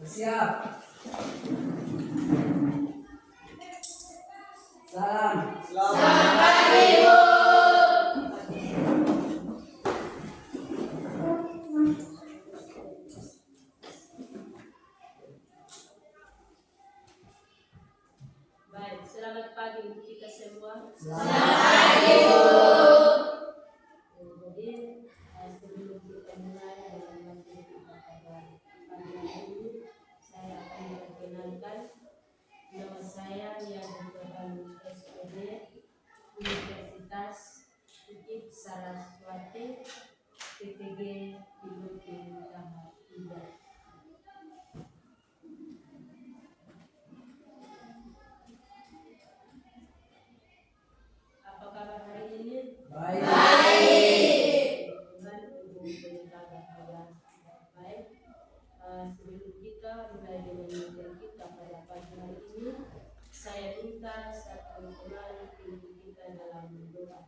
Siap. Salam. Selamat pagi, Bu. Baik, selamat pagi untuk kita semua. Selamat pagi, Bu. Jadi, sebelum kita mulai dengan materi kita pada pagi hari ini, saya akan memperkenalkan nama saya Nia Dr. SPD Universitas Bukit Saraswati PPG Piloting tahap 3. Apa kabar hari ini? Baik. Teman ibu penjaga kabar baik. Sebelum kita mulai dengan materi kita pada pagi hari ini, saya minta satu teman ibu kita dalam doa.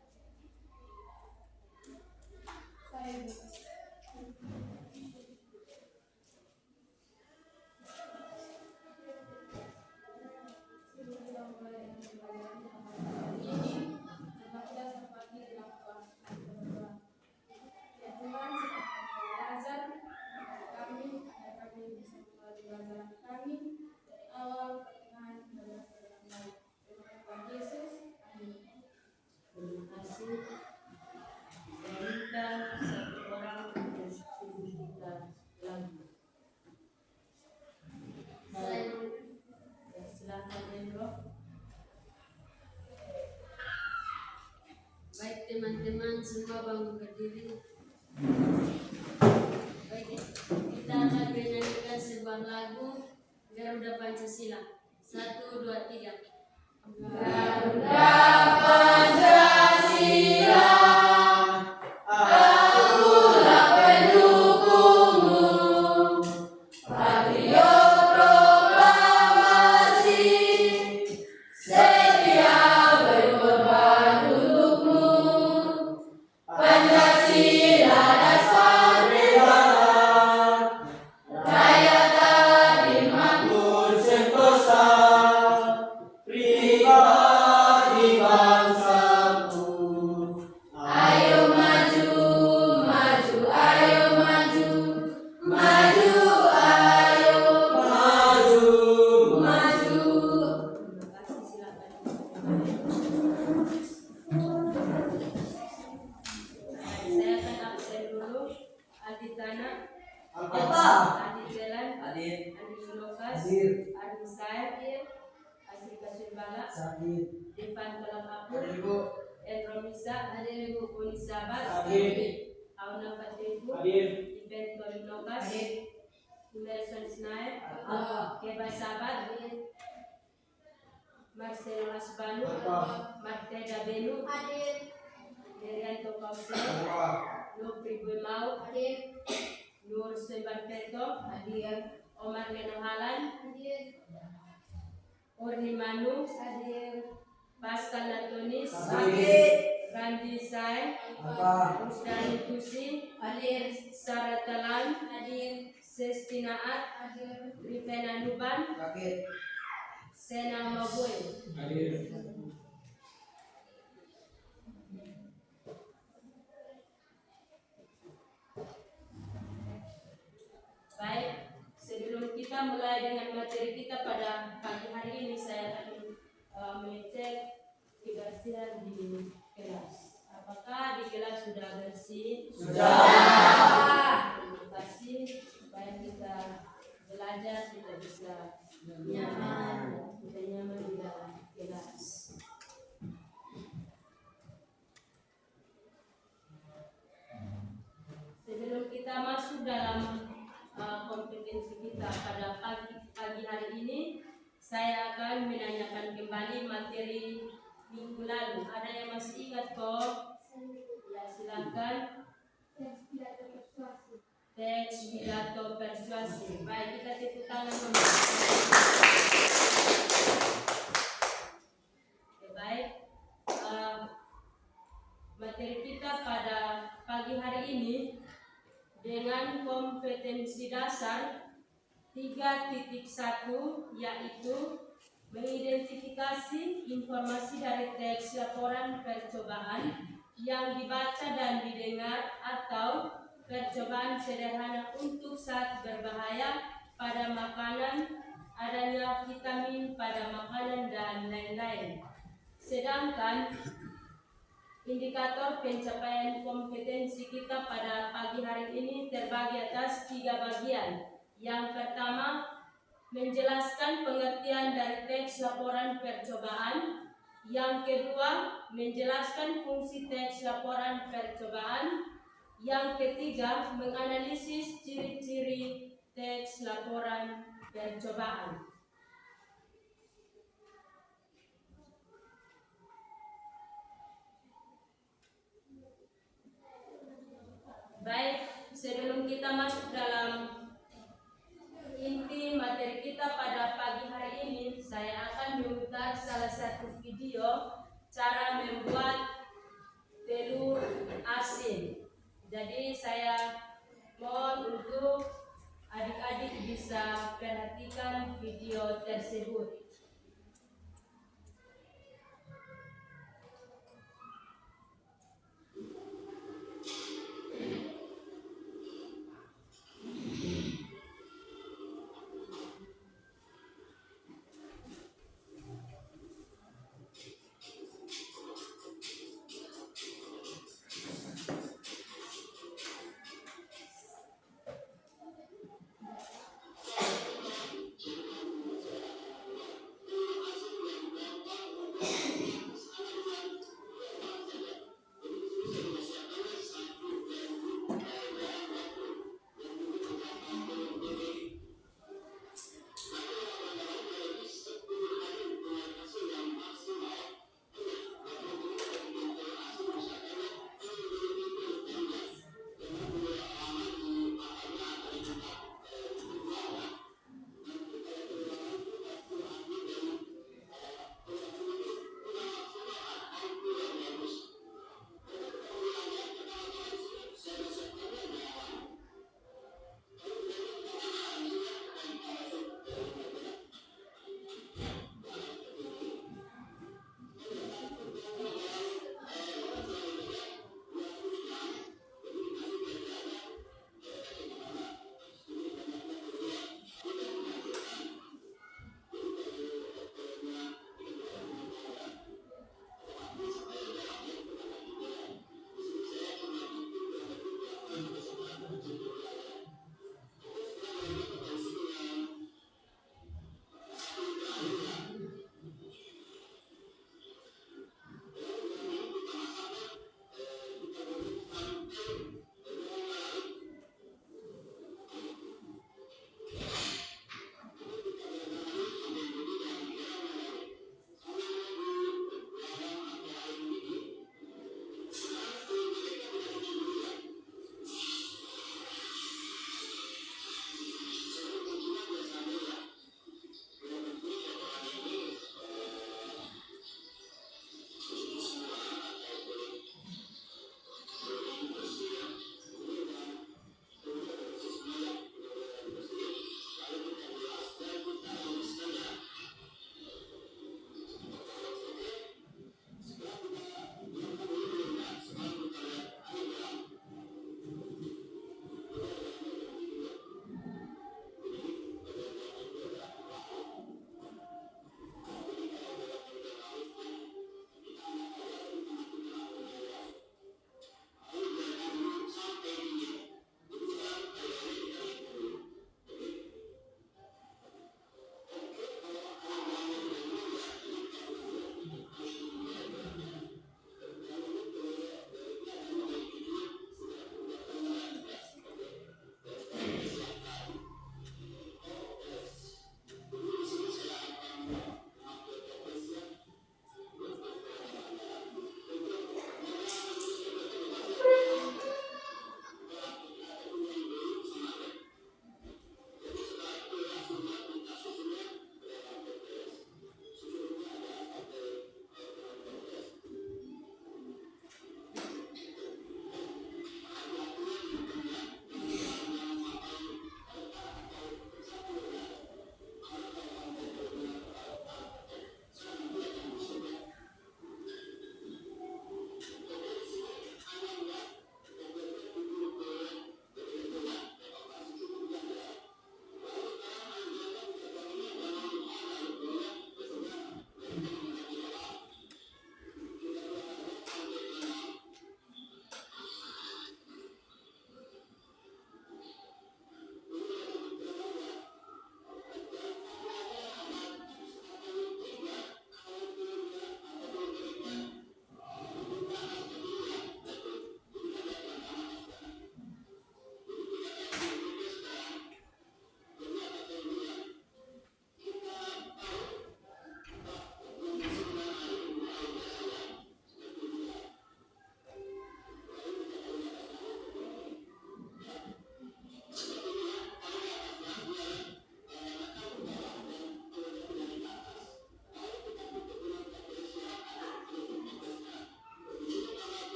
Terima kasih. Saya minta satu orang untuk ibu kita lagi. Silakan Endro. Baik teman-teman semua bangun berdiri. Baik, kita akan menyanyikan sebuah lagu Garuda Pancasila. 1, 2, 3. Garuda Pancasila, akulah pendukungmu, patriot proklamasi, setia berkorban untukmu. Pancasila dasar negara, rakyat adil makmur sentosa, pribadi bangsaku. Ayo maju, maju, ayo maju, maju, ayo maju, maju. Terima kasih, silakan. Saya akan absen dulu. Adi Tana, Apa? Adi Jalan, Hadir. Adi Sulokas, Hadir. Adi Said, Asri Kasurbala, Sakit. Devan Kalamapu, Hadir, Ibu. Endro Misa, Hadir Ibu Unisabat, Hadir. Auna Fatribu, Hadir. Event Torinokas, Nelson Snaib, Apa? Keba Sabat, Marcelo Asbanu, Apa? Marteda Benu, Derianto Kausel, Apa? Nur Pribui Mau, Nur Semban Feto, Omar Leno Halan, Orni Manu, Pascal Latonis, Hadir. Randi Sai, Apa? Rusdani Tusi, Sarah Talan, Sestinaat, Rivena Nuban, Sakit. Sena Maboy. Hadir. Baik, sebelum kita mulai dengan materi kita pada pagi hari ini, saya akan mengecek kebersihan di kelas. Apakah di kelas sudah bersih? Sudah. Terima kasih. Supaya kita belajar, kita bisa nyaman, kita nyaman di dalam kelas. Sebelum kita masuk dalam kompetensi kita pada pagi hari ini, saya akan menanyakan kembali materi minggu lalu. Ada yang masih ingat kok? Ya, silakan. Teks pidato persuasi. Baik, kita tepuk tangan dulu. Oke, baik. Materi kita pada pagi hari ini dengan kompetensi dasar 3.1 yaitu mengidentifikasi informasi dari teks laporan percobaan yang dibaca dan didengar atau percobaan sederhana untuk zat berbahaya pada makanan, adanya vitamin pada makanan dan lain-lain. Sedangkan indikator pencapaian kompetensi kita pada pagi hari ini terbagi atas 3 bagian. Yang pertama, menjelaskan pengertian dari teks laporan percobaan. Yang kedua, menjelaskan fungsi teks laporan percobaan. Yang ketiga, menganalisis ciri-ciri teks laporan percobaan. Baik, sebelum kita masuk dalam inti materi kita pada pagi hari ini, saya akan memutar salah satu video cara membuat telur asin. Jadi saya mohon untuk adik-adik bisa perhatikan video tersebut.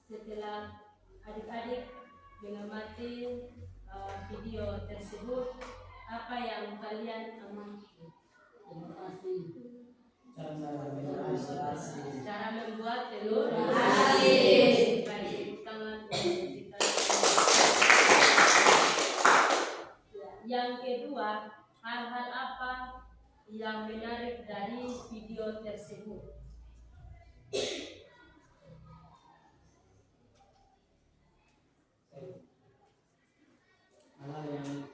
setelah adik-adik mengamati video tersebut, apa yang kalian amati? Terima kasih. Cara membuat telur asin. Baik, tangan kita. Yang kedua, hal-hal apa yang menarik dari video tersebut? Hal yang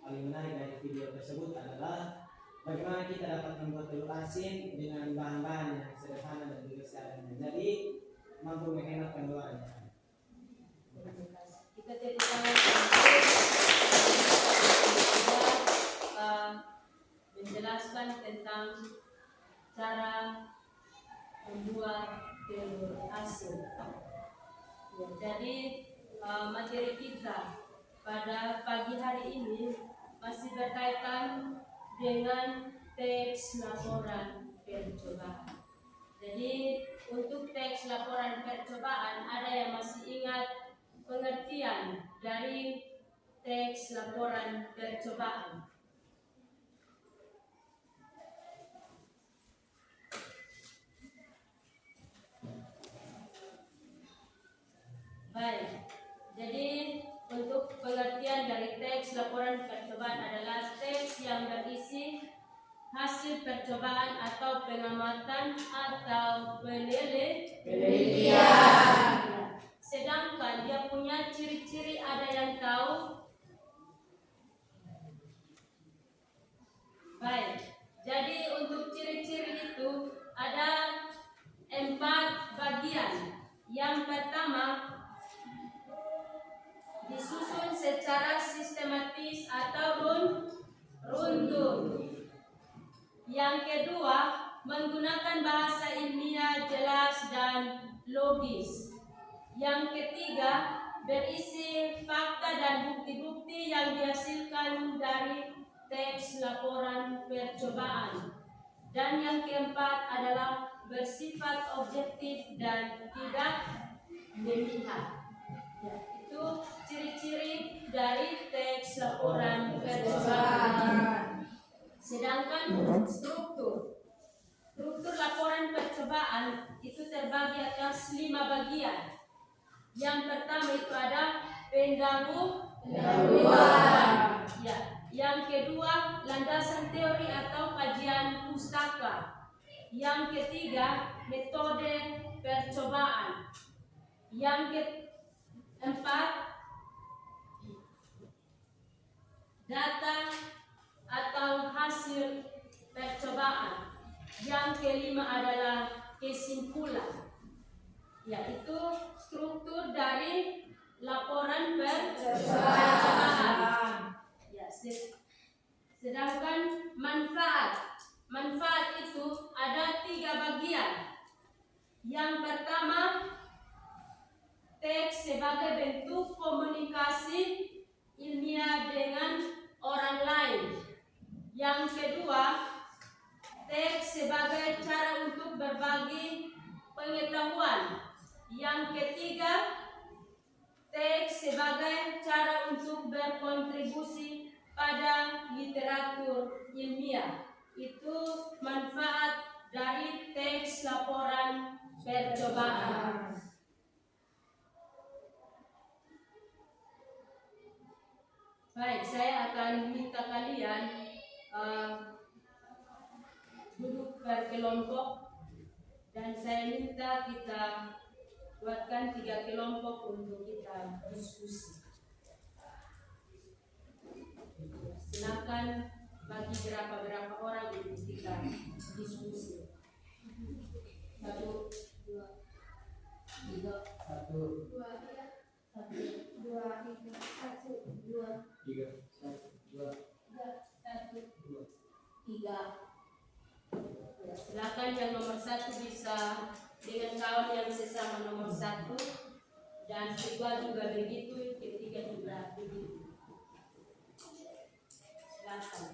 paling menarik dari video tersebut adalah bagaimana kita dapat membuat telur asin dengan bahan-bahan yang sederhana dan juga seadanya. Jadi mampu menghemat pengeluarannya. Kita tepuk tangan menjelaskan tentang cara membuat telur asin. Ya, jadi materi kita pada pagi hari ini masih berkaitan dengan teks laporan percobaan. Jadi untuk teks laporan percobaan, ada yang masih ingat pengertian dari teks laporan percobaan? Baik, jadi untuk pengertian dari teks laporan percobaan adalah teks yang berisi hasil percobaan atau pengamatan atau penelitian. Sedangkan dia punya ciri-ciri, ada yang tahu? Baik, jadi untuk ciri-ciri itu ada 4 bagian. Yang pertama, disusun secara sistematis atau runtun. Yang kedua, menggunakan bahasa ilmiah jelas dan logis. Yang ketiga, berisi fakta dan bukti-bukti yang dihasilkan dari teks laporan percobaan. Dan yang keempat adalah bersifat objektif dan tidak memihak. Ya, itu ciri-ciri dari teks laporan percobaan. Sedangkan struktur laporan percobaan itu terbagi atas 5 bagian. Yang pertama itu ada pendahuluan. Ya, yang kedua landasan teori atau kajian pustaka. Yang ketiga metode percobaan. Yang keempat data atau hasil percobaan. Yang kelima adalah kesimpulan, yaitu struktur dari laporan percobaan. Ya, sedangkan manfaat itu ada 3 bagian. Yang pertama, teks sebagai bentuk komunikasi ilmiah dengan orang lain. Yang kedua, teks sebagai cara untuk berbagi pengetahuan. Yang ketiga, teks sebagai cara untuk berkontribusi pada literatur ilmiah. Itu manfaat dari teks laporan percobaan. Baik, saya akan minta kalian duduk berkelompok dan saya minta kita buatkan 3 kelompok untuk kita diskusi. Silakan bagi berapa orang untuk kita diskusi. 1, 2, 3, 1, 2, 3. Silakan yang nomor 1 bisa dengan kawan yang sesama nomor 1, dan kedua juga begitu, ketiga juga begitu. Silakan.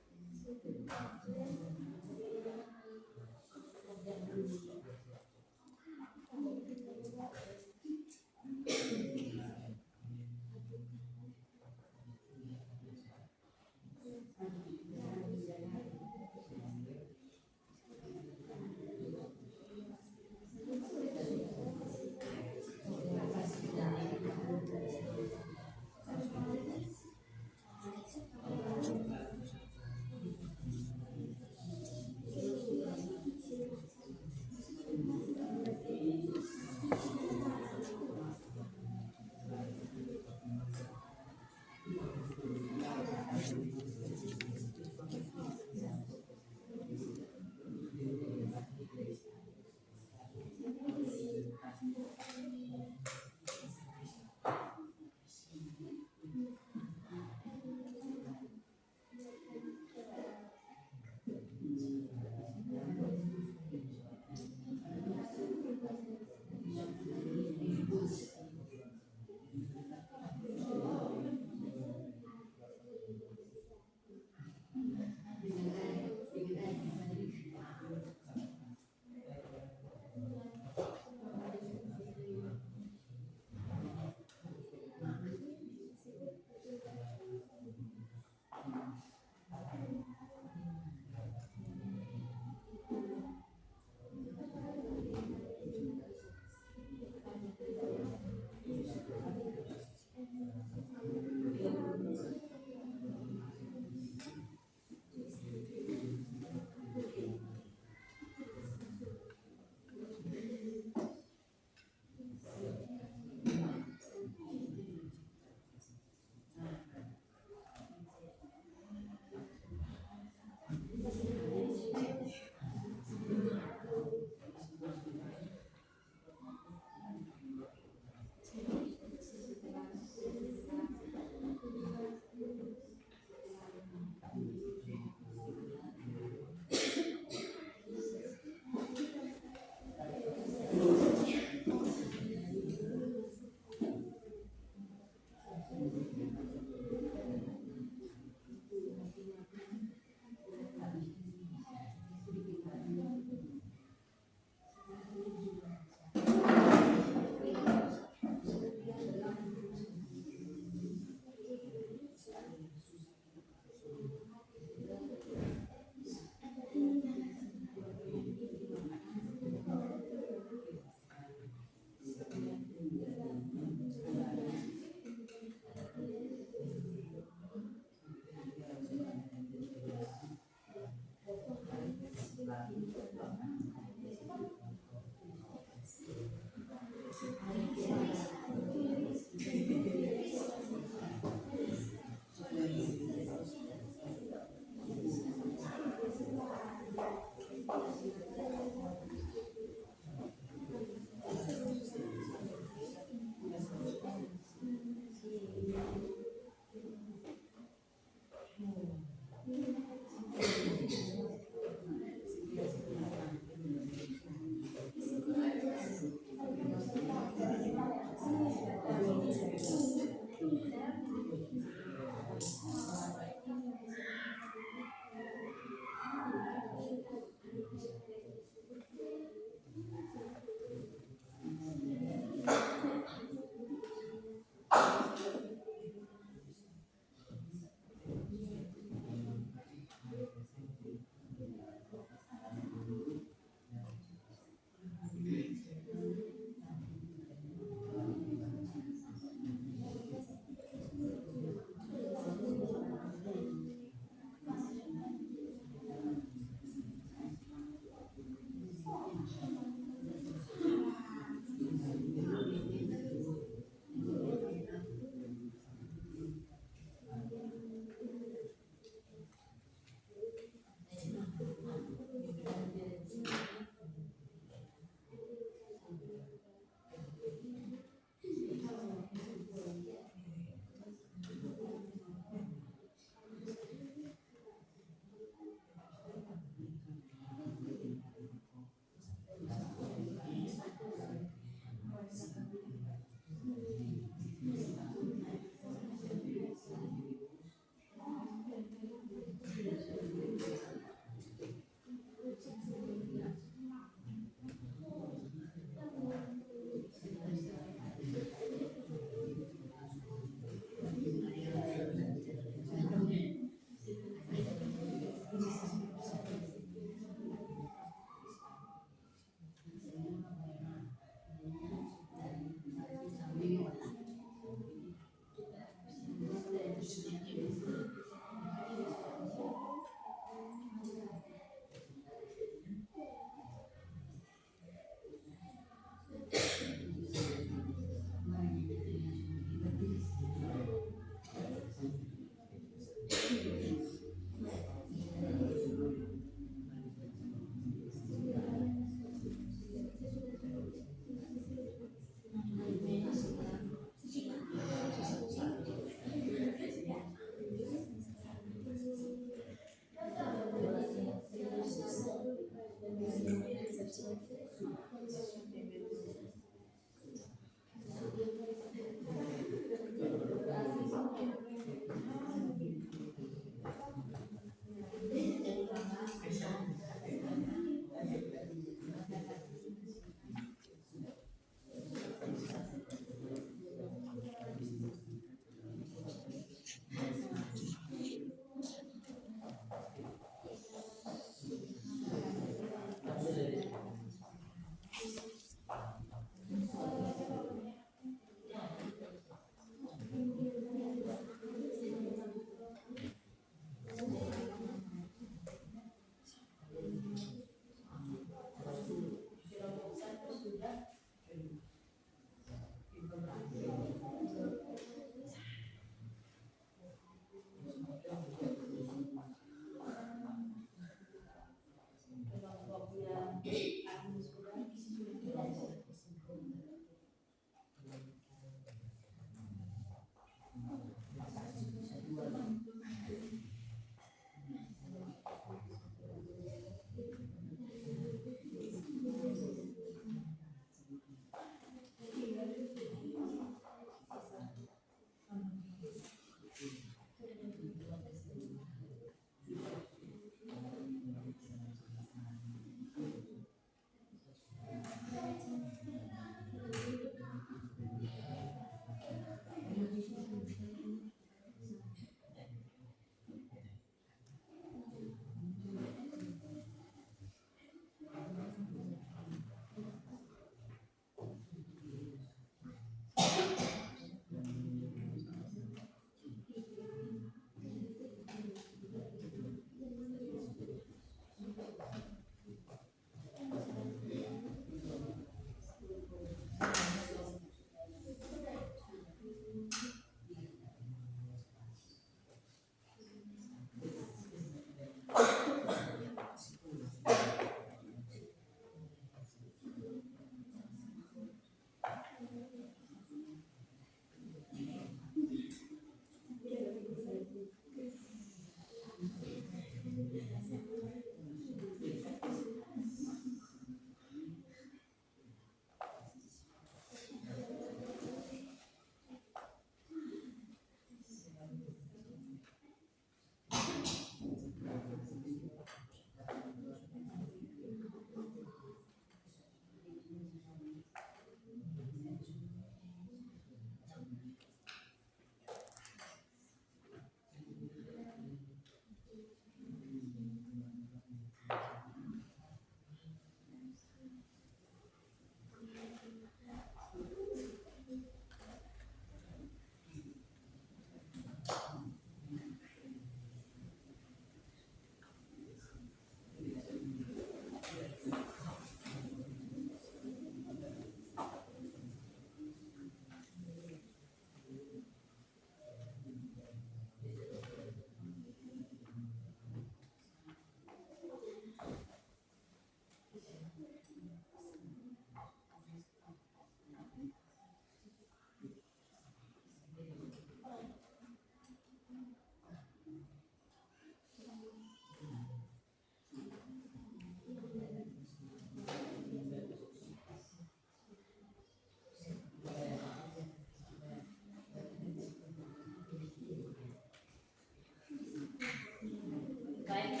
Baik,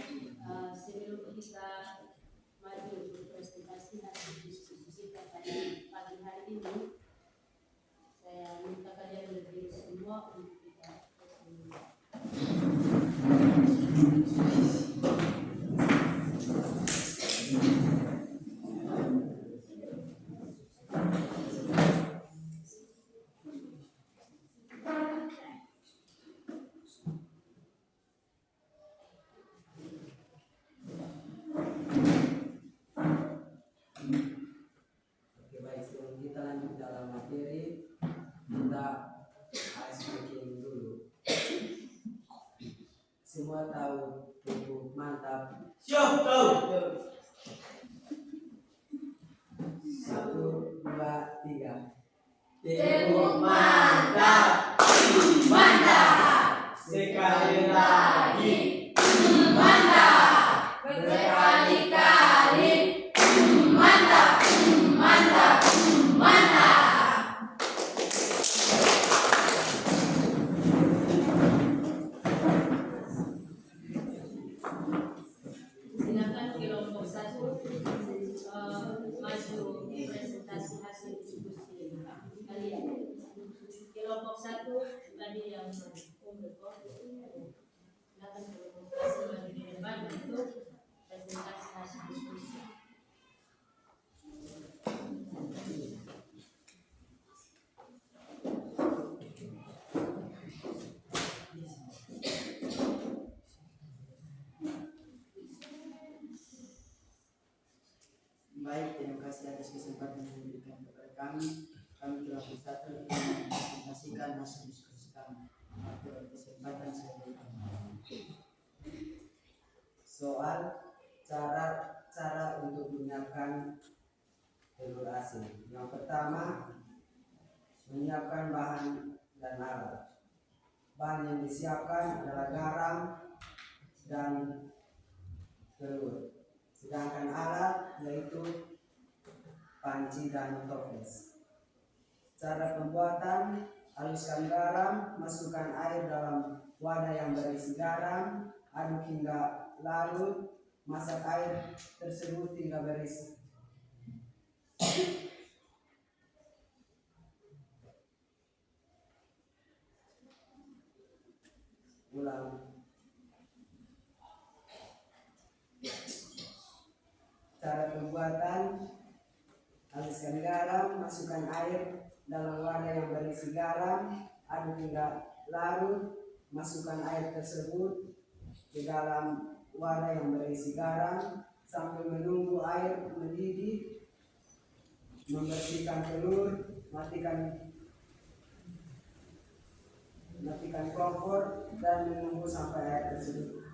sebelum kita maju presentasi hasil diskusi kita pada pagi hari ini, saya minta kalian berdiri semua untuk kita Oke, baik, sebelum kita lanjut dalam materi, kita ice breaking dulu. Semua tahu tubuh mantap? Siap, tahu. 1, 2, 3. Tepuk mantap. Mantap. Sekali lagi. Mantap. Berkali-kali. Mantap. Mantap. Mantap. silakan kelompok 1 maju presentasi hasil diskusi kalian. Kelompok 1 tadi yang silakan kelompok 1 maju di depan untuk presentasi hasil diskusi. Baik, terima kasih atas kesempatan yang diberikan kepada kami. Kami telah bersatu untuk mempresentasikan hasil diskusi kami. Pada kesempatan saya berikan. Soal cara untuk menyiapkan telur asin. Yang pertama, menyiapkan bahan dan alat. Bahan yang disiapkan adalah garam dan telur. Sedangkan alat yaitu panci dan toples. Cara pembuatan: haluskan garam, masukkan air dalam wadah yang berisi garam, aduk hingga larut, masak air tersebut hingga berisi. Ulang. Cara pembuatan: haluskan garam, masukkan air dalam wadah yang berisi garam, aduk hingga larut, masukkan air tersebut ke dalam wadah yang berisi garam sambil menunggu air mendidih. Membersihkan telur, matikan kompor dan menunggu sampai air tersebut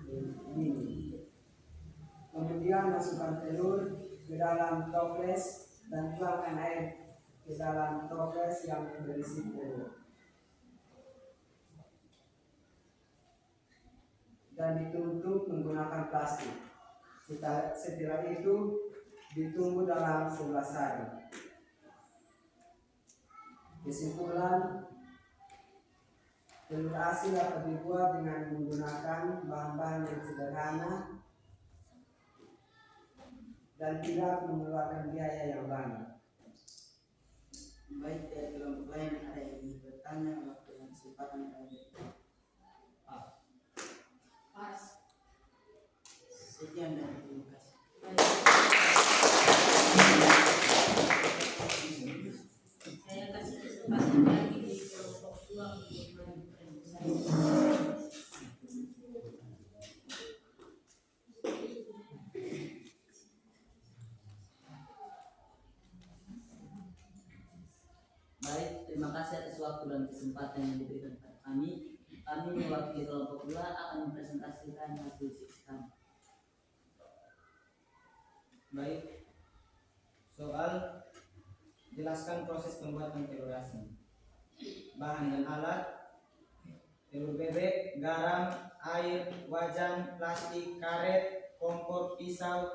mendidih. Kemudian masukkan telur ke dalam toples dan tuangkan air ke dalam toples yang berisi telur. Dan ditutup menggunakan plastik. Setelah itu ditunggu dalam 11 hari. Kesimpulan, telur asin dapat dibuat dengan menggunakan bahan-bahan yang sederhana dan tidak mengeluarkan biaya yang banyak. Baik, dari kelompok lain ada yang ingin bertanya waktu yang kesempatan kami. Pas. Sekian dan terima kasih. Saya kasih kesempatan lagi di kelompok 2 untuk presentasi. Baik, terima kasih atas waktu dan kesempatan yang diberikan kepada kami. Kami mewakili kelompok 2 akan mempresentasikan hasil skripsi kami. Baik. Soal jelaskan proses pembuatan telur asin. Bahan dan alat: telur bebek, garam, air, wajan, plastik, karet, kompor, pisau,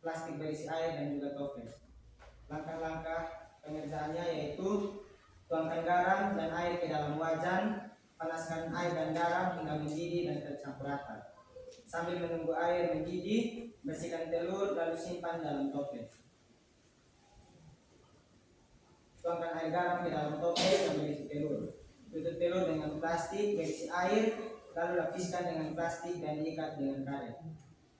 plastik berisi air dan juga toples. Langkah-langkah pengerjaannya yaitu tuangkan garam dan air ke dalam wajan, panaskan air dan garam hingga mendidih dan tercampur rata. Sambil menunggu air mendidih, bersihkan telur lalu simpan dalam toples. Tuangkan air garam ke dalam toples yang berisi telur. Tutup telur dengan plastik berisi air, lalu lapiskan dengan plastik dan ikat dengan karet.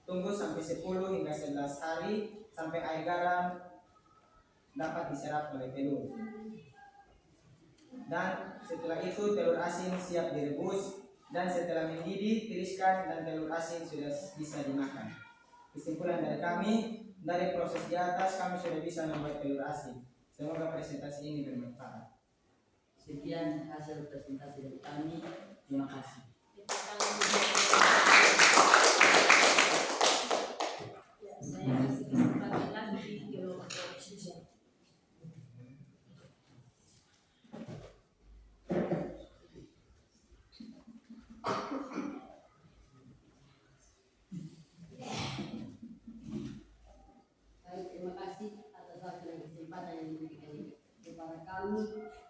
Tunggu sampai 10 hingga 11 hari sampai air garam dapat diserap oleh telur. Dan setelah itu telur asin siap direbus, dan setelah mendidih tiriskan dan telur asin sudah bisa dimakan. Kesimpulan dari kami, dari proses di atas kami sudah bisa membuat telur asin. Semoga presentasi ini bermanfaat. Sekian hasil presentasi dari kami. Terima kasih. Saya kasih kesempatan lagi di kelompok 3. Baik, terima kasih atas waktu dan kesempatan yang diberikan kepada kami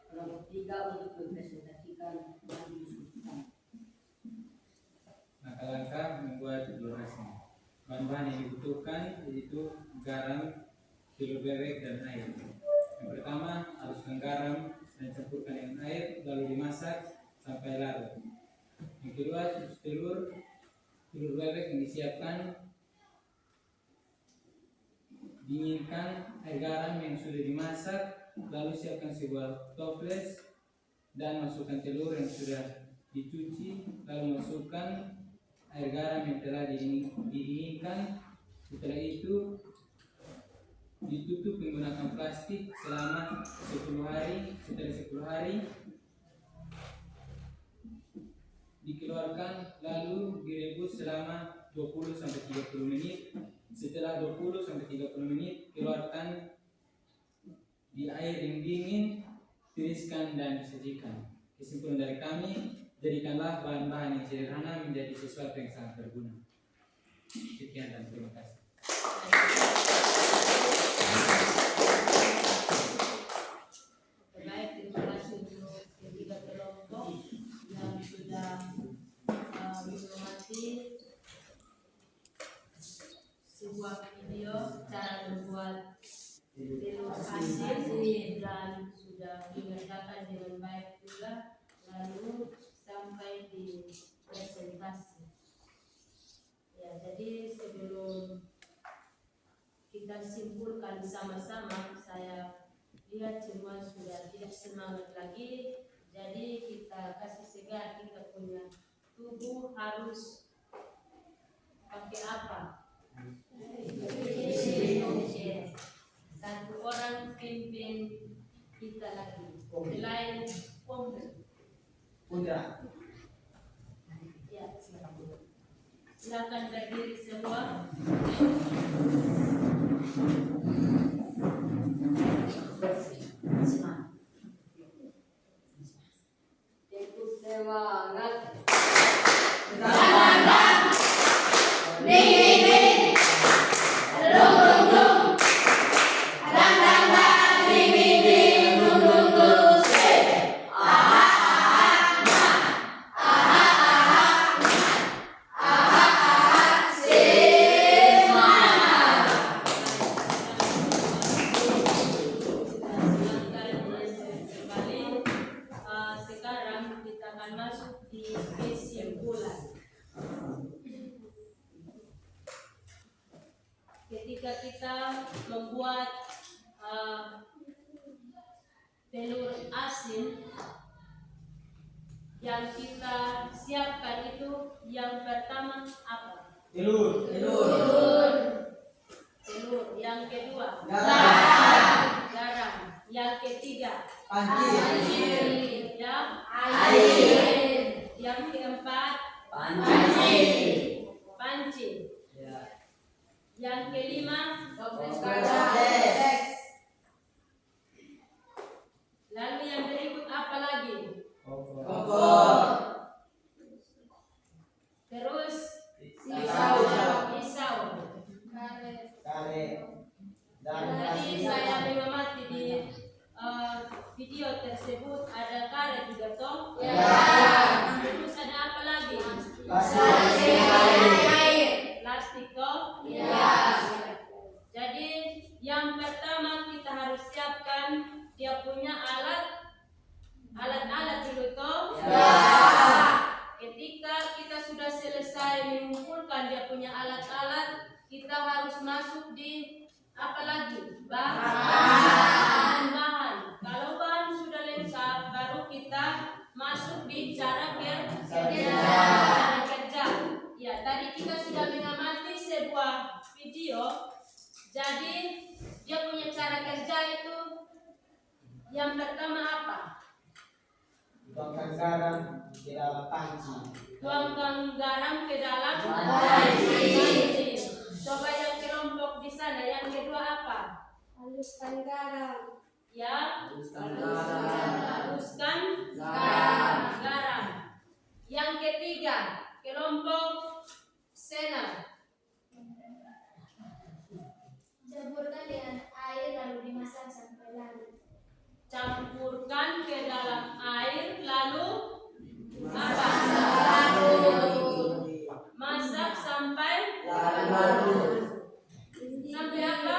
kelompok 3 untuk mempresentasikan hasil diskusi kami. Langkah-langkah membuat telur asin. Bahan-bahan yang dibutuhkan yaitu garam, telur bebek, dan air. Yang pertama, haluskan garam dan campurkan dengan air, lalu dimasak sampai larut. Yang kedua, telur bebek yang disiapkan, dinginkan air garam yang sudah dimasak, lalu siapkan sebuah toples dan masukkan telur yang sudah dicuci, lalu masukkan air garam yang telah didinginkan. Setelah itu ditutup menggunakan plastik selama 10 hari. Setelah 10 hari dikeluarkan lalu direbus selama 20-30 menit. Setelah 20-30 menit keluarkan di air yang dingin, tiriskan dan disajikan. Kesimpulan dari kami, jadikanlah bahan-bahan yang sederhana menjadi sesuatu yang sangat berguna. Sekian dan terima kasih. Baik, terima kasih untuk ketiga kelompok yang sudah menghormati sebuah video cara membuat telur asin dan sudah mengerjakan dengan baik juga, lalu sampai di presentasi. Ya, jadi sebelum kita simpulkan sama-sama, saya lihat semua sudah tidak semangat lagi. Jadi kita kasih segar, kita punya tubuh harus pakai apa? Satu orang pimpin kita lagi, selain Putra. ya, silakan berdiri semua. juga kita membuat telur asin. Yang kita siapkan itu yang pertama apa? Telur. Telur. Yang kedua garam. Yang ketiga Panci. ya Air. yang keempat panci. Ya. Yang kelima Toples. lalu yang berikut apa lagi? Kompor. Terus Pisau. Karet. Dan tadi saya mengamati di video tersebut ada karet juga toh? Terus ada apa lagi? Plastik toh? Jadi yang pertama kita harus siapkan dia punya alat-alat dulu toh? Ketika kita sudah selesai mengumpulkan dia punya alat-alat, kita harus masuk di apa lagi? Bahan. Kalau bahan sudah lengkap, baru kita masuk di cara kerja. Ya, tadi kita sudah mengamati sebuah video. Jadi dia punya cara kerja itu yang pertama apa? Tuangkan garam di dalam panci. Tuangkan garam ke dalam panci. Coba yang kelompok di sana. Yang kedua apa? Haluskan garam. Ya, haluskan garam. Yang ketiga, kelompok Sena. Campurkan dengan air lalu dimasak sampai larut. Campurkan ke dalam air lalu apa? Masak sampai sampai apa?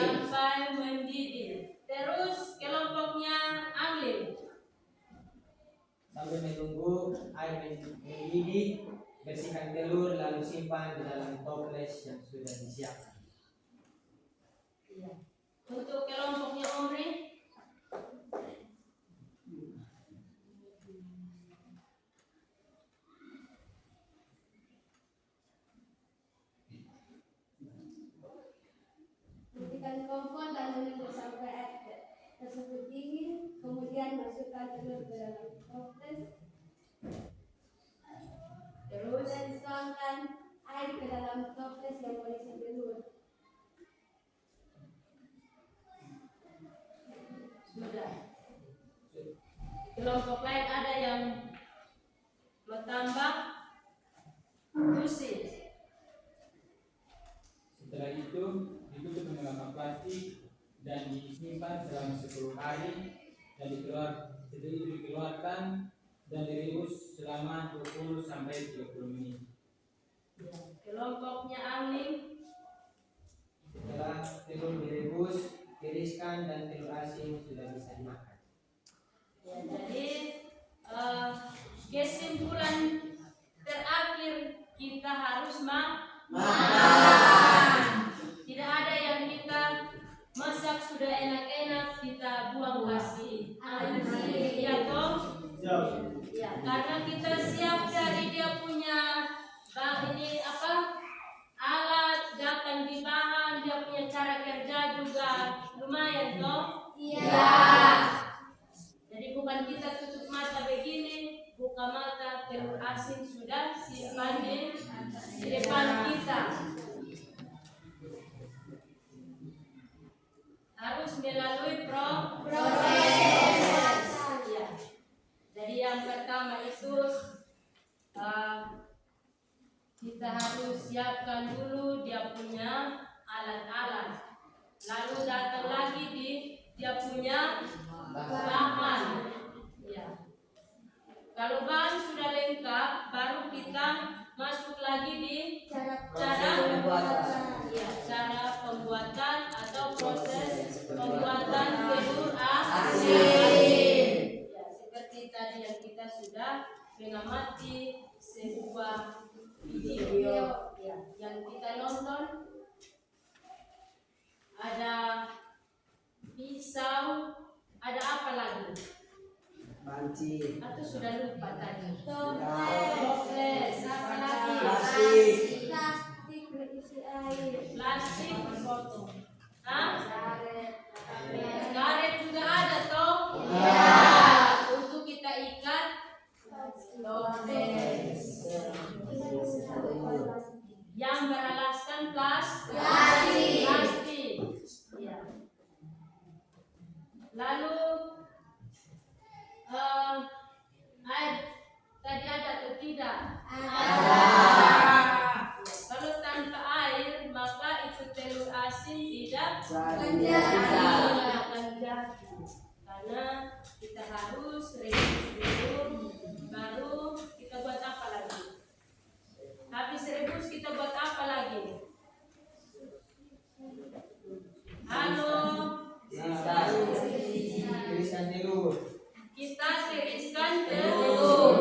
Sampai mendidih. Terus kelompoknya Angling. Sambil menunggu air mendidih, bersihkan telur lalu simpan di dalam toples yang sudah disiapkan. Untuk kelompoknya Omri, Matikan kompor dan menunggu sampai air tersebut dingin, kemudian masukkan telur ke dalam toples. terus Dan tuangkan air ke dalam toples yang berisi telur. sudah. Kelompok lain ada yang bertambah tusis. Setelah itu ditutup menggunakan plastik dan disimpan selama 10 hari dan setelah itu dikeluarkan dan direbus selama 20 sampai 30 menit. Kelompoknya Angling, Setelah telur direbus, tiriskan dan telur asin sudah bisa dimakan. ya, jadi kesimpulan terakhir kita harus tidak ada yang kita masak sudah enak-enak kita buang kasih ya toh? Ya, karena kita siap dari dia punya ini apa alat datang di bahan dia punya cara kerja juga lumayan toh? Jadi bukan kita tutup mata begini, buka mata, telur asin sudah simpan di depan kita. Harus melalui proses. Ya. Jadi yang pertama itu kita harus siapkan dulu dia punya alat-alat. Lalu datang lagi di dia punya bahan. Ya. Kalau bahan sudah lengkap, baru kita masuk lagi di cara pembuatan atau proses pembuatan telur asin. Ya, seperti tadi yang kita sudah mengamati sebuah video ya, yang kita nonton ada pisau, ada apa lagi? Banci. Atau sudah lupa tadi? Toples. Toples, apa lagi? Plastik. Plastik berisi air. Plastik, foto. Hah? Karet. Karet juga ada toh? Ya. Untuk kita ikat toples. Yang beralaskan plastik. Ya. Lalu air tadi ada atau tidak? Kalau tanpa air maka itu telur asin tidak akan jadi. Karena kita harus rebus dulu, baru kita buat apa lagi? Habis rebus kita buat apa lagi? Halo, Tuliskan telur. kita tiriskan telur.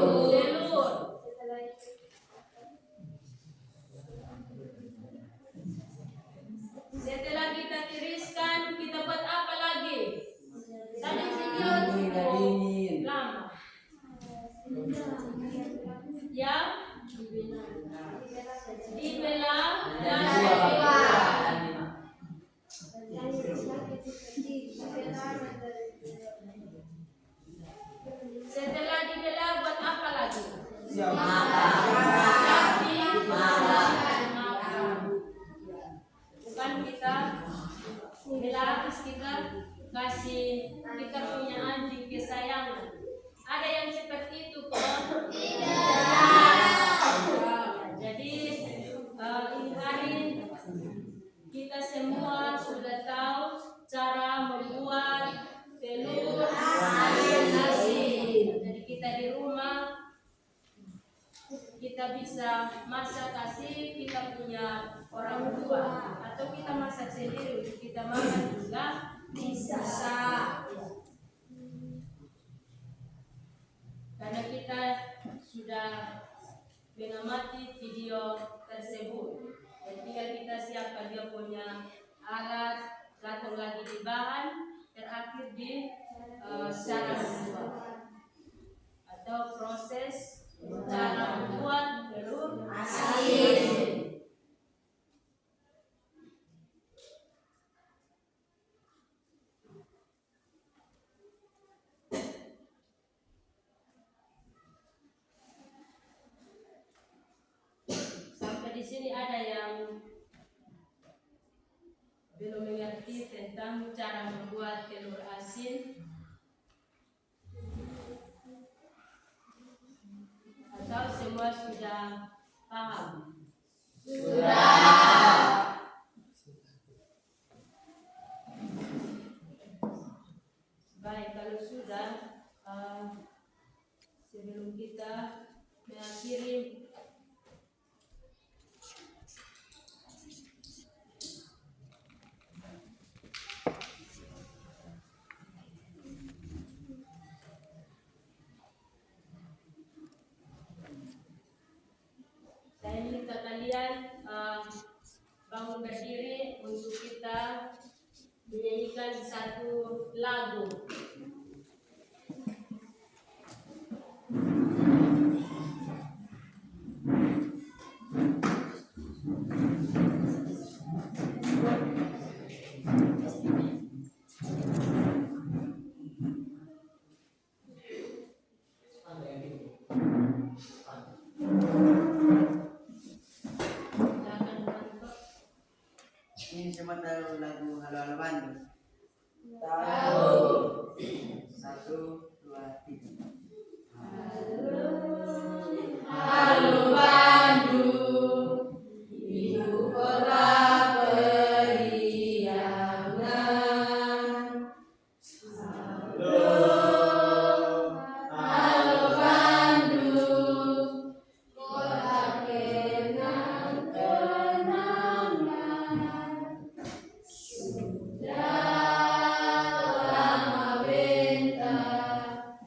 Setelah kita tiriskan, kita buat apa lagi? Tadi video Dingin. lama. Ya, dibelah dan setelah dibelah buat apa lagi? Siap. Bukan kita belah, habis kita kasih kita punya anjing kesayangan. Ada yang seperti itu kok? Jadi ini hari kita semua sudah tahu cara membuat telur asin. Jadi kita di rumah kita bisa masak kasih kita punya orang tua atau kita masak sendiri untuk kita makan juga bisa. Karena kita sudah mengamati video tersebut, dan tinggal kita siapkan dia punya alat, satu lagi di bahan, terakhir di cara membuat atau proses cara membuat telur asin. Sampai di sini ada yang belum mengerti tentang cara membuat telur asin atau semua sudah paham? Baik, kalau sudah sebelum kita mengakhiri saya minta kalian bangun berdiri untuk kita menyanyikan satu lagu. Ini semua tahu lagu Halo Halo Bandung? Tahu. 1, 2, 3. Halo Bandung, ibu kota periangan. Halo Bandung, kota kenang-kenangan. Sudah lama bentang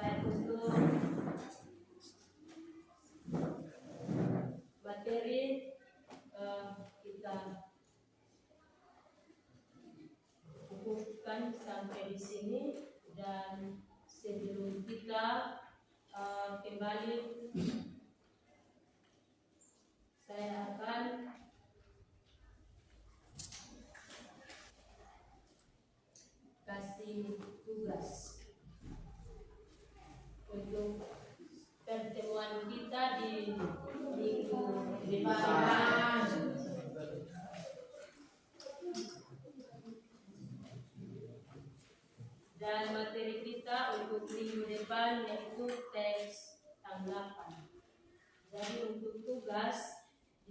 Baik, untuk materi kita cukupkan sampai di sini, dan sebelum kita kembali, saya akan kasih tugas untuk pertemuan kita di minggu depan. Dan materi kita untuk minggu depan yaitu teks tanggapan. Jadi untuk tugas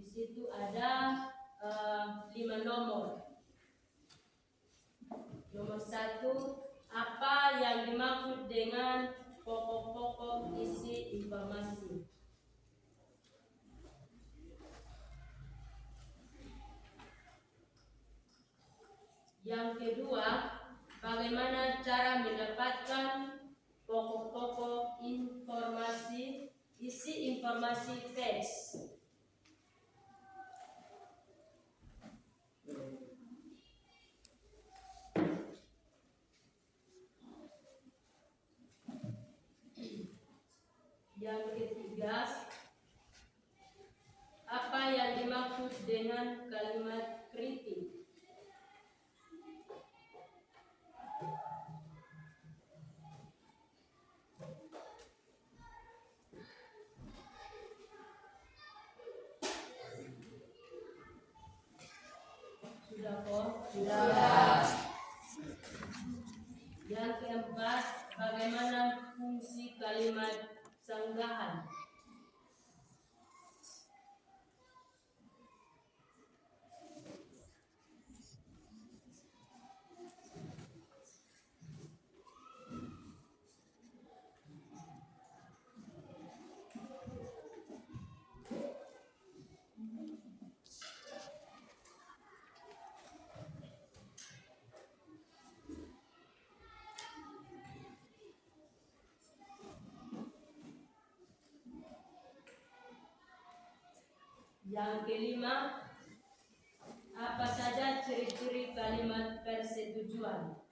di situ ada 5 nomor. Nomor 1, apa yang dimaksud dengan pokok-pokok isi informasi? Yang kedua, bagaimana cara mendapatkan pokok-pokok informasi, isi informasi teks? Yang ketiga, apa yang dimaksud dengan kalimat kritik? Sudah kok? Sudah. Yang keempat, bagaimana fungsi kalimat sanggahan? Yang kelima, apa saja ciri-ciri kalimat persetujuan?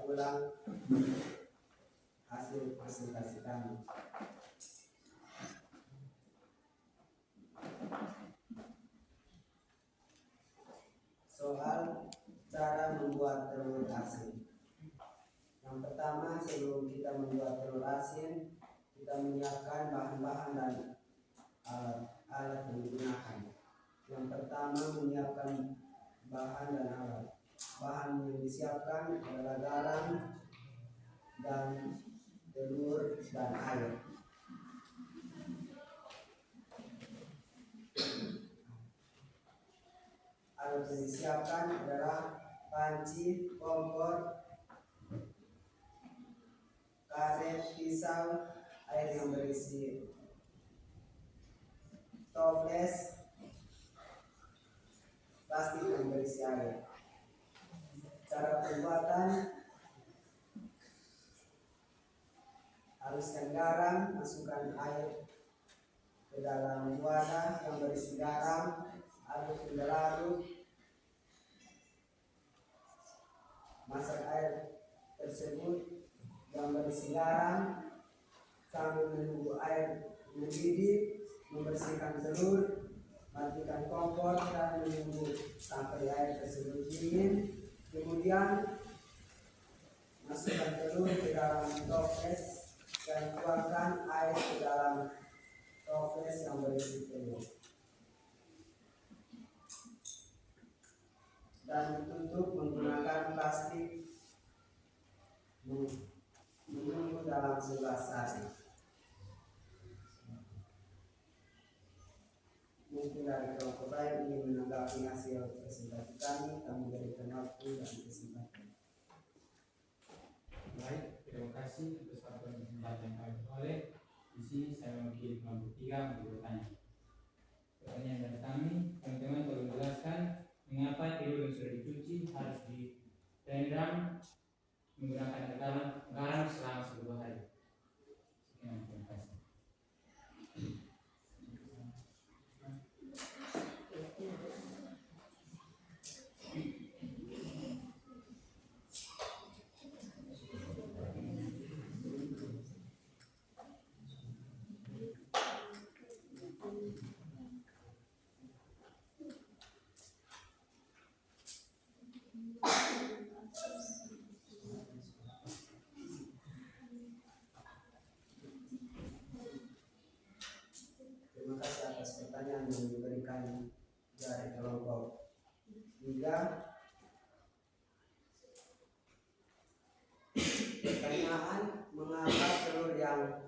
ulang hasil presentasi kami. Soal cara membuat telur asin. Yang pertama, sebelum kita membuat telur asin, kita menyiapkan bahan-bahan dan alat yang digunakan. Yang pertama, menyiapkan bahan dan alat. Bahan yang disiapkan adalah garam dan telur dan air. Alat yang disiapkan adalah panci, kompor, karet, pisau, air yang berisi toples, plastik yang berisi air. Cara pembuatan: haluskan garam, masukkan air ke dalam wadah yang berisi garam, aduk hingga larut. Masak air tersebut yang berisi garam sambil menunggu air mendidih. Membersihkan telur, matikan kompor dan menunggu sampai air tersebut dingin. Kemudian masukkan telur ke dalam toples dan tuangkan air ke dalam toples yang berisi telur dan ditutup menggunakan plastik. Menunggu dalam 11 hari. Mungkin dari kelompok lain ingin menanggapi hasil presentasi kami berikan waktu dan kesempatan. Baik, terima kasih atas waktu dan kesempatan yang kami peroleh. Di sini saya mewakili kelompok 3 untuk bertanya. Pertanyaan dari kami, teman-teman tolong menjelaskan mengapa telur yang sudah dicuci harus direndam menggunakan garam selama 10 hari. Sekian, terima kasih. Terima kasih atas pertanyaan yang diberikan dari kelompok 3. Pertanyaan: mengapa telur yang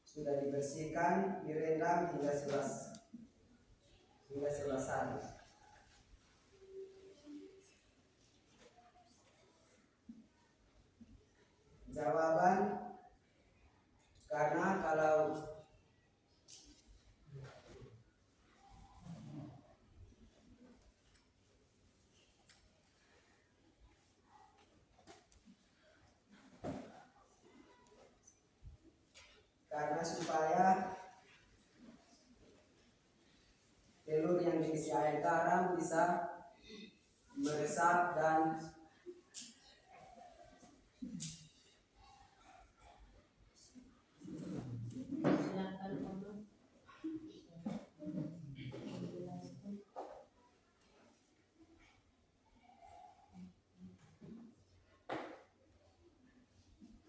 sudah dibersihkan direndam hingga 11 hari? Jawaban: karena supaya telur yang diisi air garam bisa meresap dan Silakan Oma.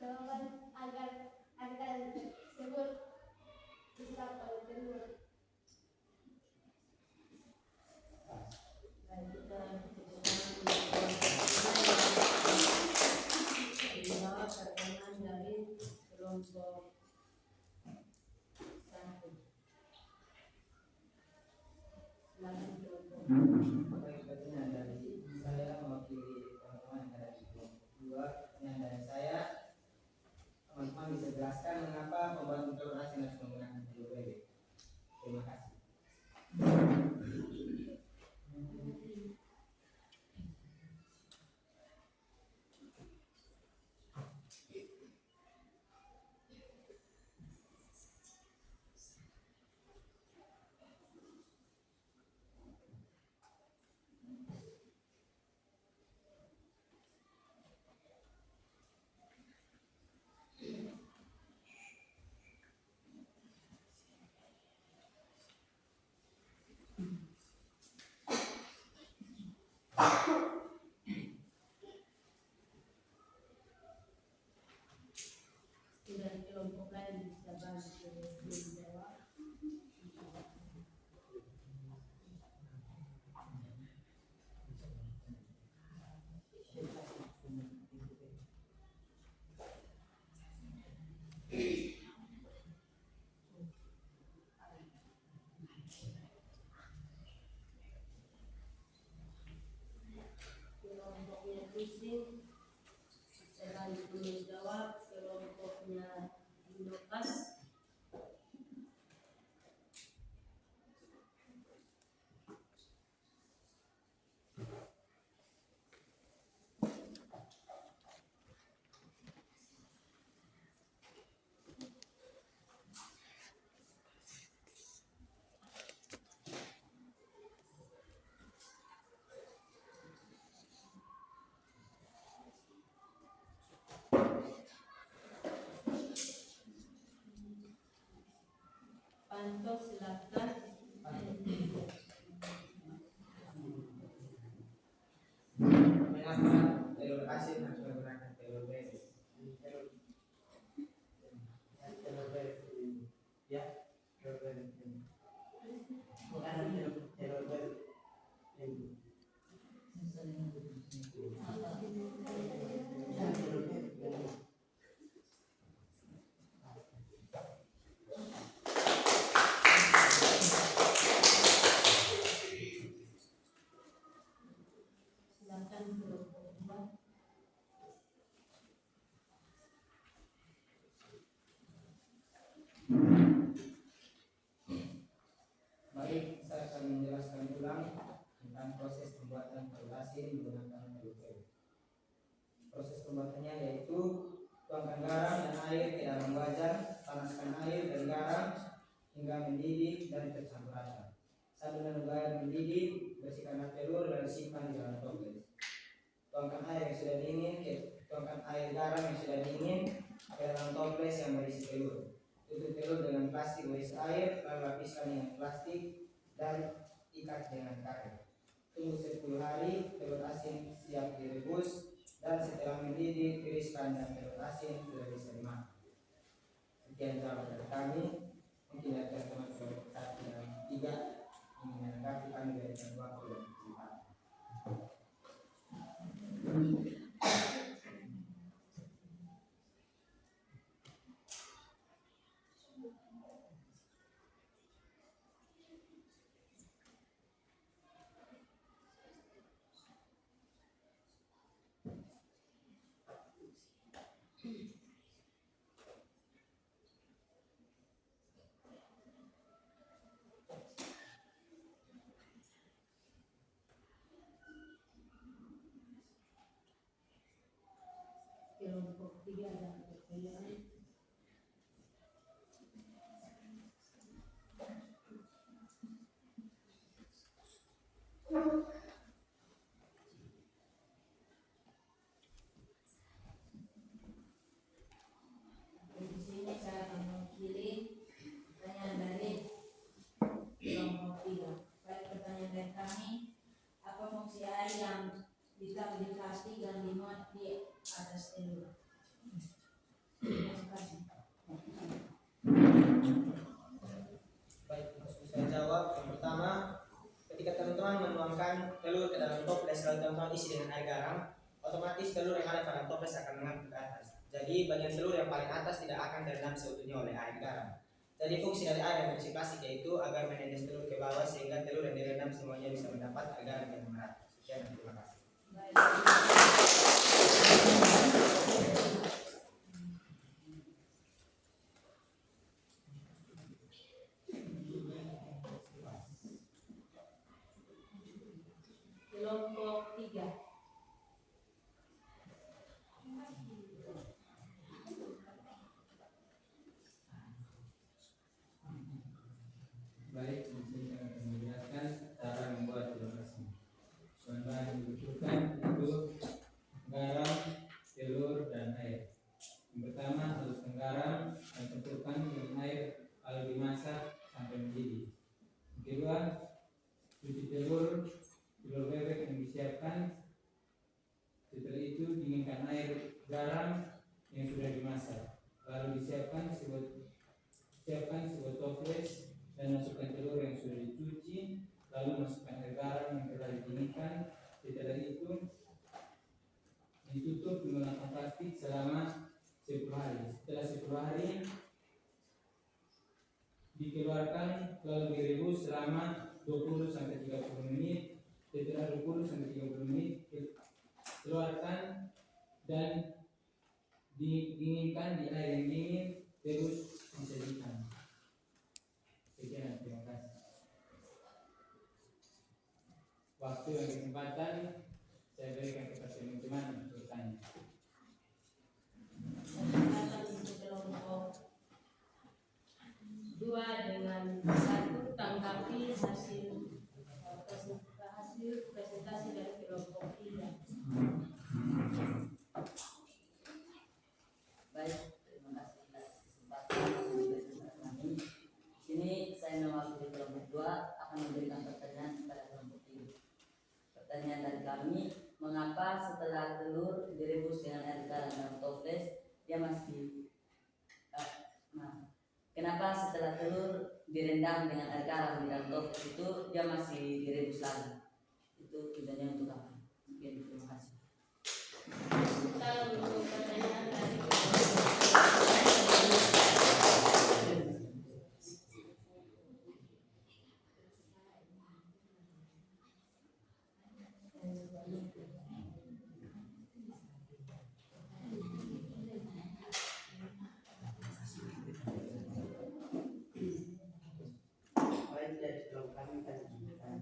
Jawaban agar tersebut bisa telur. Baik, kita menjawab pertanyaan dari kelompok 1. Silakan kelompok. Baik, pertanyaan dari saya mewakili teman-teman dari kelompok 2. Pertanyaan dari saya, teman-teman bisa jelaskan mengapa pembuatan telur asin harus menggunakan telur bebek? Terima kasih. Susanto, silakan. Kenapa telur asin harus menggunakan telur bebek? Telur bebek ini. Ya, telur bebek ini. Bukan telur bebek ini. Ya, telur bebek ini. Silakan kelompok 2. Baik, saya akan menjelaskan ulang tentang proses pembuatan telur asin menggunakan telur bebek. Proses pembuatannya yaitu tuangkan garam dan air ke dalam wajan, panaskan air dan garam hingga mendidih dan tercampur rata. Sambil menunggu air mendidih, bersihkanlah telur dan simpan di dalam toples. Tuangkan air garam yang sudah dingin ke dalam toples yang berisi telur. Tutup telur dengan plastik berisi air, lalu lapiskan dengan plastik dan ikat dengan karet. Tunggu 10 hari, telur asin siap direbus, dan setelah mendidih, tiriskan dan telur asin sudah bisa dimakan. Sekian jawab dari kami. Mungkin ada teman-teman 1 dan 3 ingin menanggapi, kami berikan waktu dan kesempatan. Kelompok 3 ada pertanyaan. Di sini saya akan mewakili pertanyaan dari kelompok 3. Baik, pertanyaan dari kami, apa fungsi air yang ditaruh di plastik dan dimuat di atas telur? Terima kasih. Baik, langsung saya jawab. Yang pertama, ketika teman-teman menuangkan telur ke dalam toples lalu teman-teman isi dengan air garam, otomatis telur yang ada pada toples akan mengangkat ke atas. Jadi bagian telur yang paling atas tidak akan terendam seutuhnya oleh air garam. Jadi fungsi dari air yang berisi plastik yaitu agar menetes telur ke bawah sehingga telur yang direndam semuanya bisa mendapat air garam yang merata. Sekian, terima kasih. Kelompok 3. Baik, di sini saya akan menjelaskan cara membuat telur asin. Bahan-bahan yang dibutuhkan itu garam, telur, dan air. Yang pertama, haluskan garam dan campurkan dengan air lalu dimasak sampai mendidih. Yang kedua, cuci telur bebek yang disiapkan. Setelah itu dinginkan air garam yang sudah dimasak. Lalu siapkan sebuah toples dan masukkan telur yang sudah dicuci. Lalu masukkan air garam yang telah didinginkan. Setelah itu ditutup menggunakan plastik selama 10 hari. Setelah 10 hari dikeluarkan lalu direbus selama 20 sampai 30 menit. Setelah 20 sampai 30 menit keluarkan dan dinginkan di air yang dingin, terus disajikan. Sekian, terima kasih. Waktu dan kesempatan saya berikan kepada teman-teman untuk bertanya. Silakan untuk kelompok 2 dengan 1 tanggapi hasil presentasi dari kelompok 3. Baik, terima kasih atas kesempatan. Di sini kedua akan memberikan pertanyaan kepada kelompok 3. Pertanyaan dari kami, mengapa setelah telur direbus dengan air garam dalam toples dia masih kenapa setelah telur direndam dengan air garam di dalam toples itu dia masih direbus lagi? Itu tujuannya untuk apa? Mungkin terima kasih. Kalau untuk pertanyaan dari Baik, dari kelompok kami tadi juga.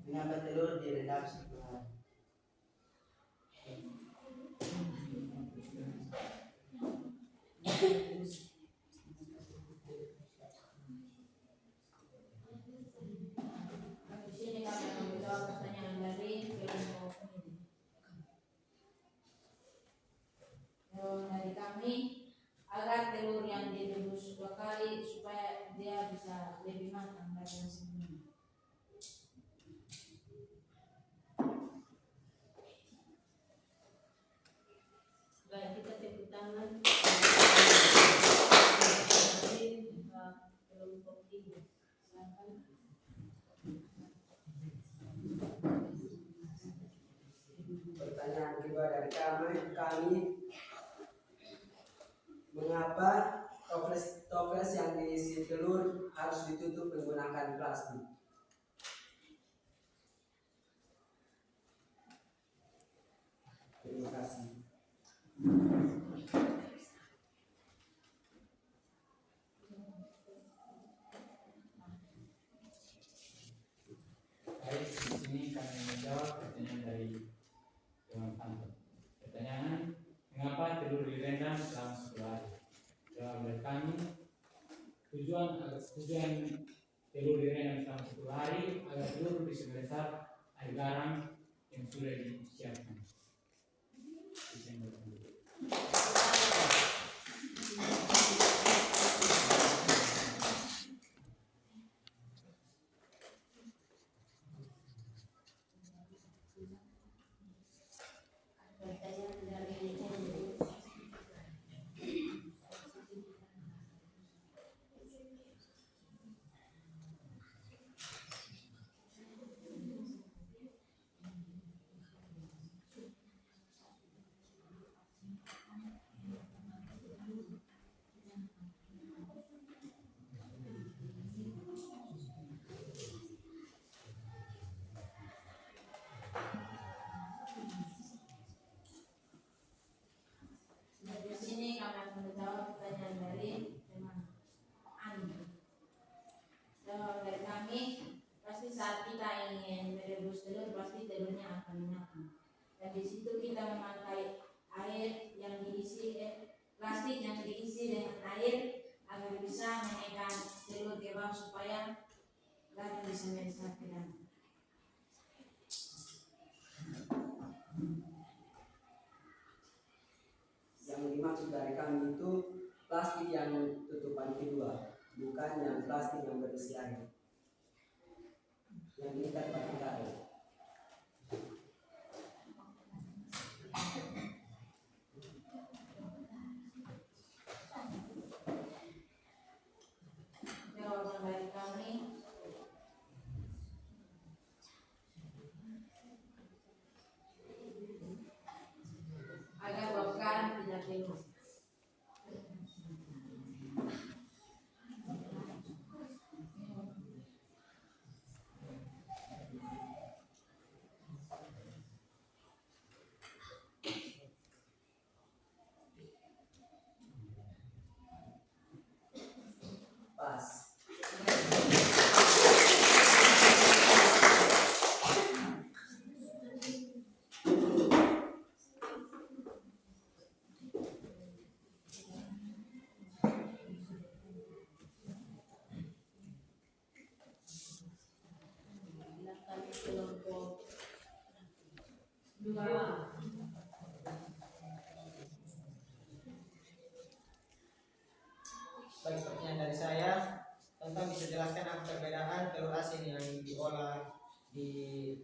Mengapa telur direndam 1 hari? Di sini kami akan menjawab pertanyaan dari kelompok ini. Dari kami, agar telur yang direbus 2 kali supaya dia bisa lebih matang dari yang sebelumnya. Baik, kita tepuk tangan. Kelompok 3. Silakan. Pertanyaan kedua dari kami, mengapa toples yang diisi telur harus ditutup menggunakan plastik? Terima kasih. Baik, di sini kami menjawab pertanyaan dari teman kantor. Pertanyaan, mengapa telur direndam selama 1 hari? Jawab dari kami, tujuan telur direndam selama 1 hari agar telur bisa meresap air garam yang sudah disiapkan. Bisa yang bertemu. Pertanyaan dari sini kami akan menjawab pertanyaan dari teman Andi. Jawab dari kami, pasti saat kita ingin merebus telur, pasti telurnya akan matang. Dan di situ kita memakai air yang diisi plastik yang diisi dengan air agar bisa menekan telur ke bawah supaya garam bisa meresap ke dalam. Yang dimaksud dari kami itu plastik yang tutupan kedua, bukan yang plastik yang berisi air, yang diikat pakai karet. Jawaban dari kami, agar bau garam tidak keluar. Pas. Silakan kelompok 2. Baik, pertanyaan dari saya, Tonton bisa jelaskan apa perbedaan telur asin yang diolah di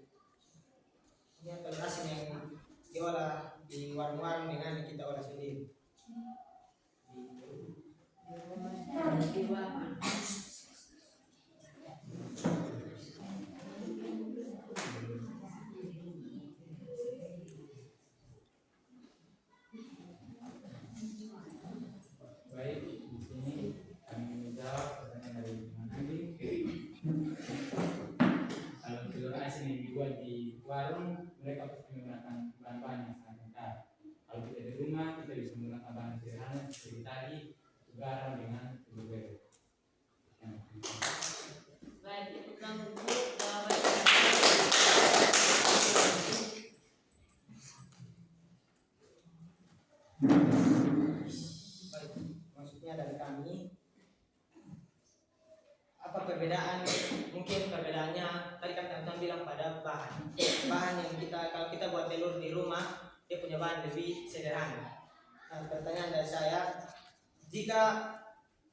telur asin yang diolah di warung-warung dengan yang kita olah sendiri. Baik, di sini kami menjawab pertanyaan dari teman Andi. Kalau telur asin yang dibuat di warung, mereka pasti menggunakan bahan-bahan yang sangat lengkap. Kalau kita di rumah, kita bisa menggunakan bahan sederhana seperti tadi, garam dengan telur bebek. Baik, itu kan untuk jawaban. Baik, maksudnya dari kami apa perbedaan? Mungkin perbedaannya tadi kan teman-teman bilang pada bahan yang kita, kalau kita buat telur di rumah dia punya bahan lebih sederhana. Nah, pertanyaan dari saya, jika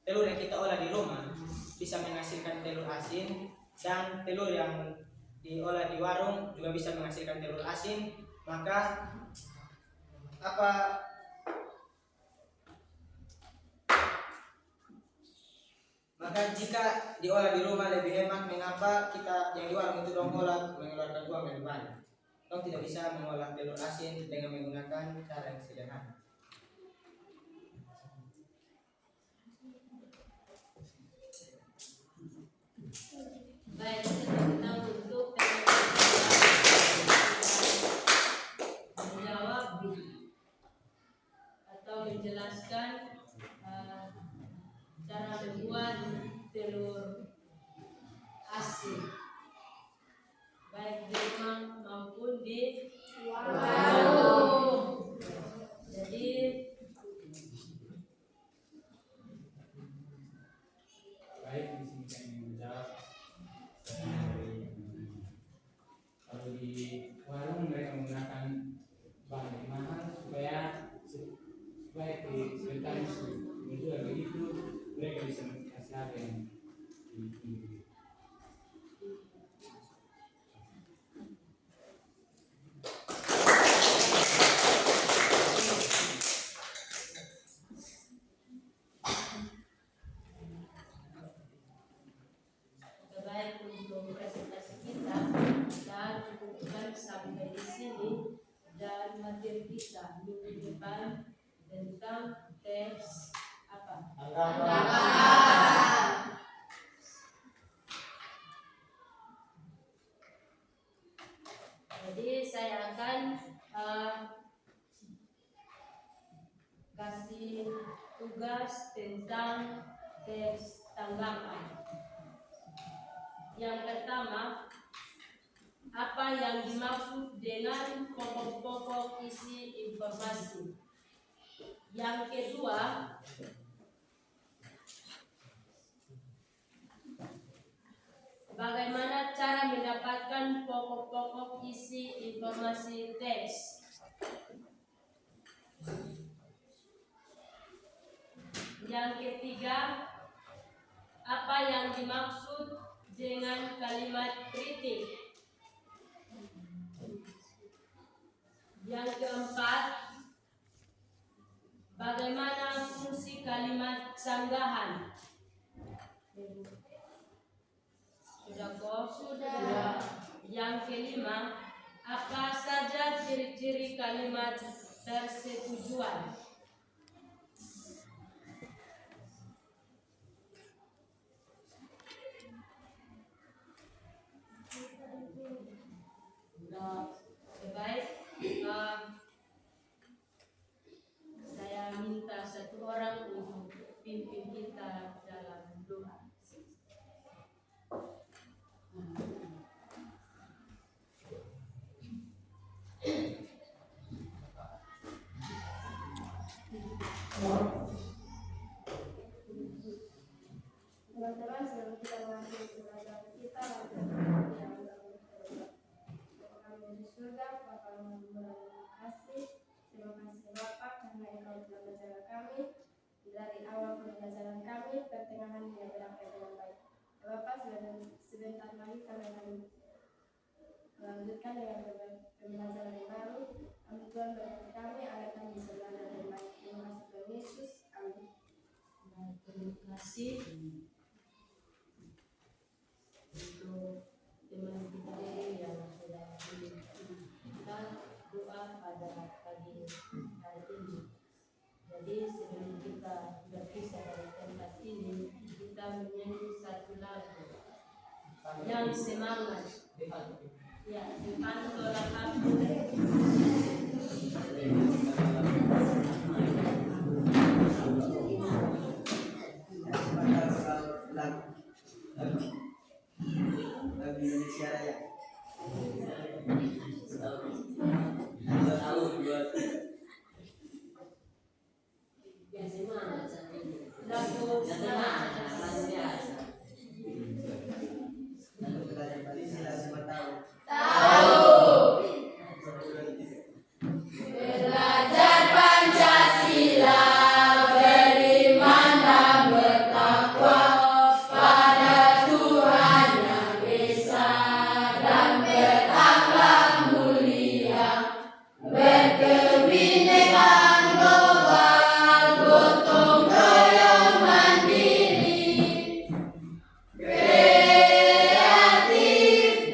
telur yang kita olah di rumah bisa menghasilkan telur asin dan telur yang diolah di warung juga bisa menghasilkan telur asin, maka jika diolah di rumah lebih hemat, mengapa kita yang di warung itu dong olah mengeluarkan uang lebih banyak? Dong tidak bisa mengolah telur asin dengan menggunakan cara yang sederhana. Baik, kita untuk menjawab atau menjelaskan cara membuat telur asin baik di rumah maupun di warung. Jadi Baik, di sini kami menjawab kalau di warung mereka menggunakan bahan yang mahal supaya sebentar menjual begitu mereka bisa kasih harga yang tinggi. baik untuk presentasi kita dan cukupkan sampai di sini, dan materi kita minggu depan tentang tes apa? Jadi saya akan kasih tugas tentang tes tanggapan. Yang pertama, apa yang dimaksud dengan pokok-pokok isi informasi? Yang kedua, bagaimana cara mendapatkan pokok-pokok isi informasi teks? Yang ketiga, apa yang dimaksud dengan kalimat kritik? Yang keempat, bagaimana fungsi kalimat sanggahan? Sudah kok? Sudah. Yang kelima, apa saja ciri-ciri kalimat persetujuan? Baik, saya minta satu orang untuk pimpin kita dalam doa. Teman-teman, sebelum kita mengakhiri pelajaran kita, kami di surga, Bapa yang terima kasih. Terima kasih Bapak karena Engkau telah menjaga kami dari awal pembelajaran kami, pertengahan hingga berakhir dengan baik. Bapak sebentar lagi kami akan melanjutkan dengan pembelajaran yang baru. Amin Tuhan berkati kami agar kami bisa belajar dengan baik. Terima kasih Tuhan Yesus. Amin. Baik, terima kasih untuk teman kita ini yang sudah kita doa pada pagi hari ini. Jadi sebelum kita berpisah dari tempat ini, kita menyanyi satu lagu yang semangat. Ya, dipandu lagu. Lagu Indonesia Raya. Yang semangat. Lagu semangat. Lagu biasa. Lagu belajar Bali sudah semua tahu. Belajar Pancasila, beriman dan bertakwa pada Tuhan yang Esa dan berakhlak mulia, berkebinekaan global, gotong royong mandiri, kreatif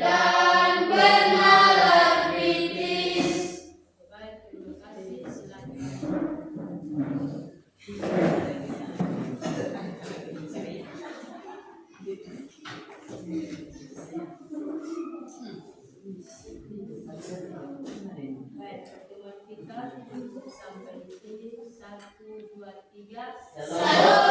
dan bernalar kritis. Baik, terima kasih. Silakan. Baik, pertemuan kita sampai di sini. 1, 2, 3. Salam.